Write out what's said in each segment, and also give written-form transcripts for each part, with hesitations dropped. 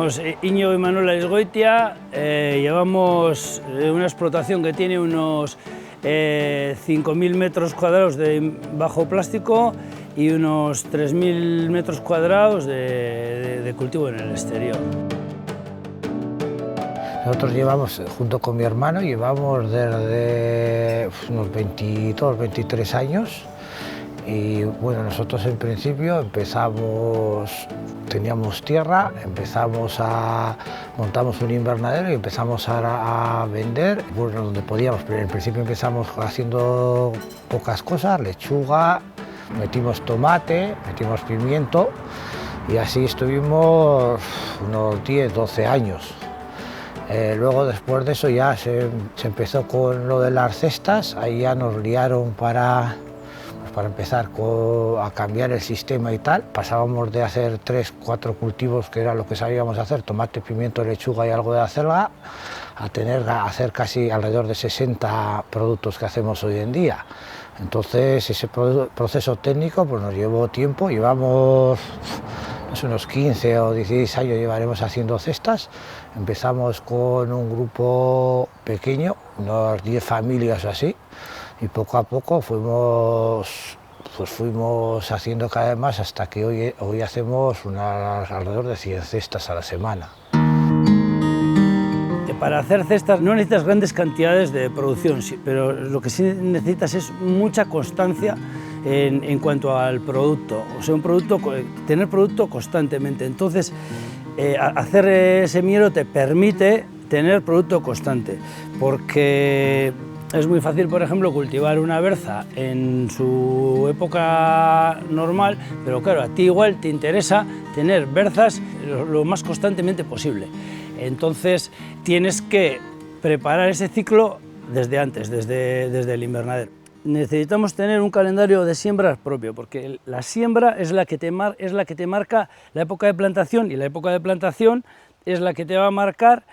Somos Íñigo y Manuel Arizgoitia, llevamos una explotación que tiene unos 5.000 metros cuadrados de bajo plástico y unos 3.000 metros cuadrados de cultivo en el exterior. Nosotros llevamos, junto con mi hermano, llevamos desde unos 22, 23 años y bueno, nosotros en principio teníamos tierra, montamos un invernadero y empezamos a vender, bueno, donde podíamos, pero en principio empezamos haciendo pocas cosas, lechuga, metimos tomate, metimos pimiento y así estuvimos unos 10, 12 años. Luego después de eso ya se empezó con lo de las cestas, ahí ya nos liaron para empezar a cambiar el sistema y tal. Pasábamos de hacer 3, 4 cultivos, que era lo que sabíamos hacer, tomate, pimiento, lechuga y algo de acelga, a hacer casi alrededor de 60 productos que hacemos hoy en día. Entonces ese proceso técnico pues nos llevó tiempo, llevamos unos 15 o 16 años llevaremos haciendo cestas. Empezamos con un grupo pequeño, unas 10 familias o así, y poco a poco fuimos haciendo cada vez más hasta que hoy hacemos alrededor de 100 cestas a la semana. Para hacer cestas no necesitas grandes cantidades de producción, pero lo que sí necesitas es mucha constancia en cuanto al producto, o sea, tener producto constantemente. Entonces, hacer semillero te permite tener producto constante, porque es muy fácil, por ejemplo, cultivar una berza en su época normal, pero claro, a ti igual te interesa tener berzas lo más constantemente posible. Entonces tienes que preparar ese ciclo desde antes, desde el invernadero. Necesitamos tener un calendario de siembras propio, porque la siembra es la que te marca la época de plantación, y la época de plantación es la que te va a marcar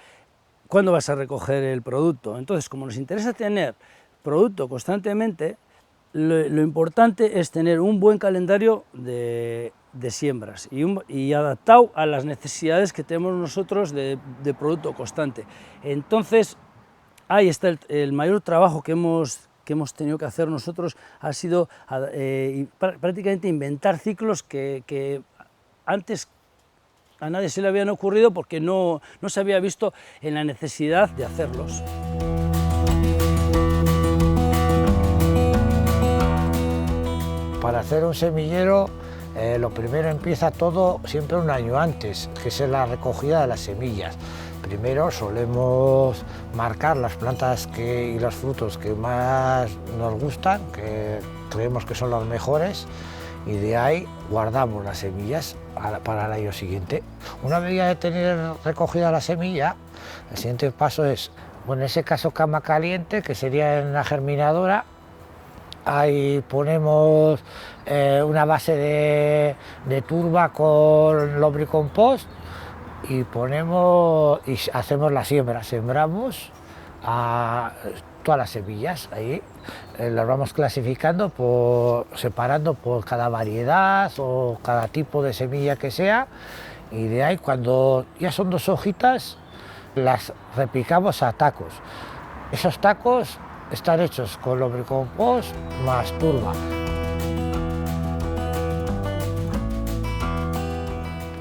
cuándo vas a recoger el producto. Entonces, como nos interesa tener producto constantemente, lo importante es tener un buen calendario de siembras y adaptado a las necesidades que tenemos nosotros de producto constante. Entonces, ahí está el mayor trabajo que hemos tenido que hacer nosotros, ha sido prácticamente inventar ciclos que antes a nadie se le habían ocurrido porque no se había visto en la necesidad de hacerlos. Para hacer un semillero, lo primero empieza todo siempre un año antes, que es la recogida de las semillas. Primero solemos marcar las plantas y los frutos que más nos gustan, que creemos que son los mejores, y de ahí guardamos las semillas para el año siguiente. Una vez ya de tener recogida la semilla, el siguiente paso es, bueno, en ese caso cama caliente, que sería en la germinadora. Ahí ponemos una base de turba con lombricompost y hacemos la siembra. Sembramos todas las semillas ahí, las vamos clasificando, separando por cada variedad o cada tipo de semilla que sea, y de ahí cuando ya son 2 hojitas las repicamos a tacos. Esos tacos están hechos con lombricompost más turba.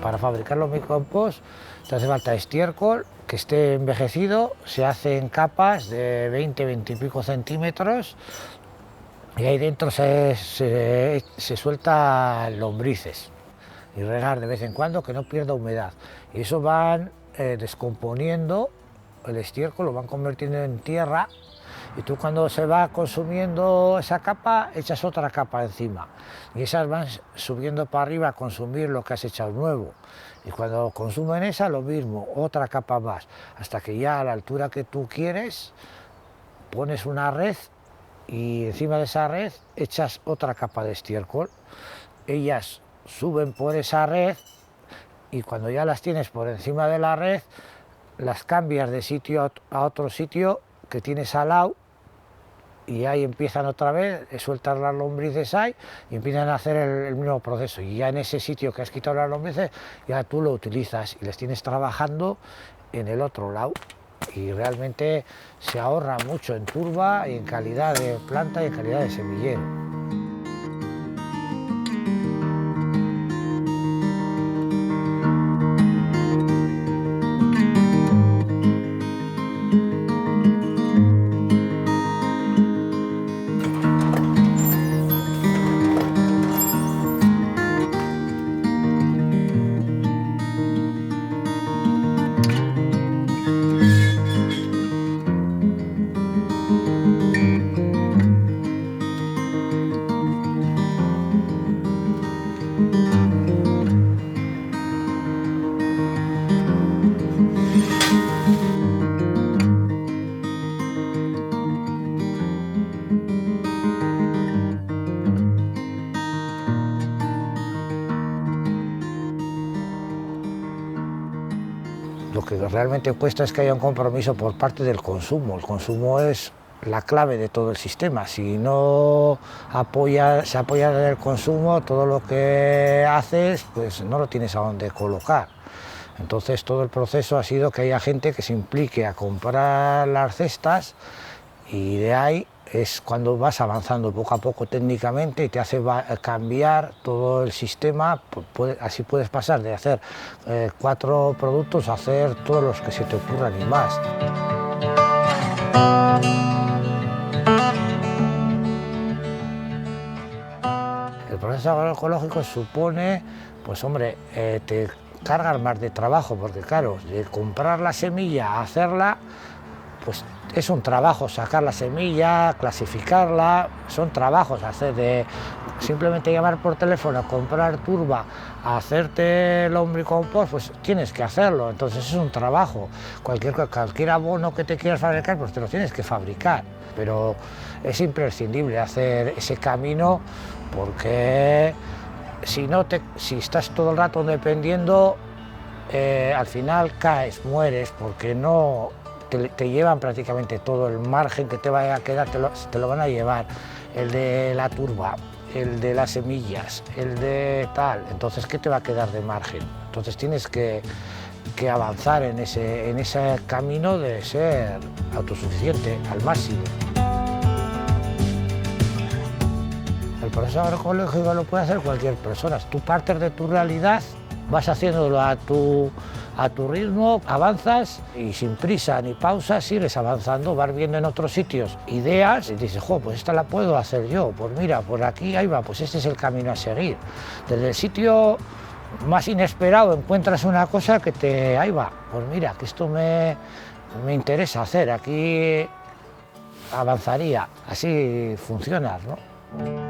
Para fabricar lombricompost te hace falta estiércol que esté envejecido, se hace en capas de 20, 20 y pico centímetros, y ahí dentro se sueltan lombrices, y regar de vez en cuando que no pierda humedad. Y eso van descomponiendo el estiércol, lo van convirtiendo en tierra, y tú cuando se va consumiendo esa capa, echas otra capa encima, y esas van subiendo para arriba a consumir lo que has echado nuevo, y cuando consumen esa, lo mismo, otra capa más, hasta que ya a la altura que tú quieres, pones una red, y encima de esa red echas otra capa de estiércol. Ellas suben por esa red, y cuando ya las tienes por encima de la red, las cambias de sitio a otro sitio que tienes al lado, y ahí empiezan otra vez, sueltas las lombrices ahí y empiezan a hacer el mismo proceso, y ya en ese sitio que has quitado las lombrices ya tú lo utilizas y les tienes trabajando en el otro lado, y realmente se ahorra mucho en turba y en calidad de planta y en calidad de semillero. Lo que realmente cuesta es que haya un compromiso por parte del consumo. El consumo es la clave de todo el sistema. Si no se apoya en el consumo, todo lo que haces pues no lo tienes a dónde colocar. Entonces todo el proceso ha sido que haya gente que se implique a comprar las cestas, y de ahí es cuando vas avanzando poco a poco técnicamente y te hace cambiar todo el sistema. Así puedes pasar de hacer 4 productos a hacer todos los que se te ocurran y más. El proceso agroecológico supone, pues hombre, te cargas más de trabajo, porque claro, de comprar la semilla a hacerla, pues es un trabajo sacar la semilla, clasificarla, son trabajos, hacer de simplemente llamar por teléfono, comprar turba, hacerte el lombricompost, pues tienes que hacerlo, entonces es un trabajo. Cualquier abono que te quieras fabricar, pues te lo tienes que fabricar, pero es imprescindible hacer ese camino, porque si estás todo el rato dependiendo, al final caes, mueres, porque no te llevan prácticamente todo el margen que te vaya a quedar, te lo van a llevar, el de la turba, el de las semillas, el de tal. Entonces, ¿qué te va a quedar de margen? Entonces tienes que avanzar en ese camino de ser autosuficiente al máximo. El proceso agroecológico lo puede hacer cualquier persona. Tú partes de tu realidad, vas haciéndolo a tu ritmo, avanzas y sin prisa ni pausa sigues avanzando, vas viendo en otros sitios ideas y dices, jo, pues esta la puedo hacer yo, pues mira, por aquí, ahí va, pues este es el camino a seguir. Desde el sitio más inesperado encuentras una cosa que ahí va, pues mira, que esto me interesa hacer, aquí avanzaría, así funciona, ¿no?